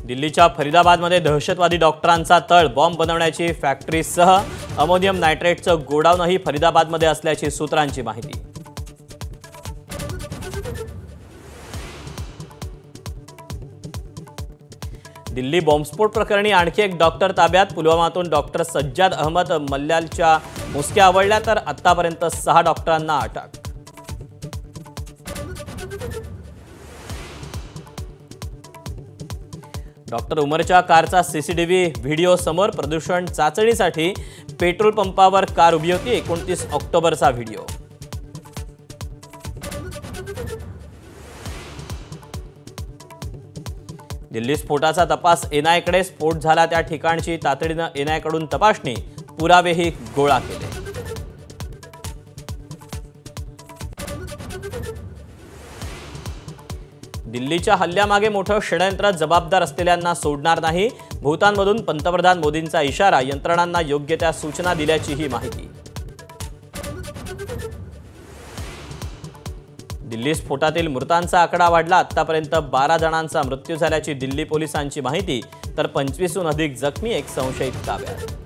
दिल्लीच्या फरीदाबादमध्ये दहशतवादी डॉक्टरांचा तळ, बॉम्ब बनवण्याची फॅक्टरीसह अमोनियम नायट्रेटचं गोडाऊनही फरीदाबादमध्ये असल्याची सूत्रांची माहिती। दिल्ली बॉम्बस्फोट प्रकरणी आणखी एक डॉक्टर ताब्यात। पुलवामातून डॉक्टर सज्जाद अहमद मल्ल्यालच्या मुसक्या आवळल्या तर आतापर्यंत 6 डॉक्टरांना अटक। डॉक्टर उमरच्या कारचा सीसीटीव्ही व्हिडिओ समोर। प्रदूषण चाचणीसाठी पेट्रोल पंपावर कार उभी होती। 29 ऑक्टोबरचा व्हिडिओ। दिल्ली स्फोटाचा तपास एनआयकडे। स्फोट झाला त्या ठिकाणची तातडीने एनआयकडून तपासणी, पुरावेही गोळा केले। दिल्लीच्या हल्ल्यामागे मोठं षडयंत्र, जबाबदार असलेल्यांना सोडणार नाही। भूतानमधून पंतप्रधान मोदींचा इशारा, यंत्रणांना योग्य त्या सूचना दिल्याचीही माहिती। दिल्ली स्फोटातील मृतांचा आकडा वाढला। आतापर्यंत 12 जणांचा मृत्यू झाल्याची दिल्ली पोलिसांची माहिती, तर 25हून अधिक जखमी, एक संशयित ताब्यात।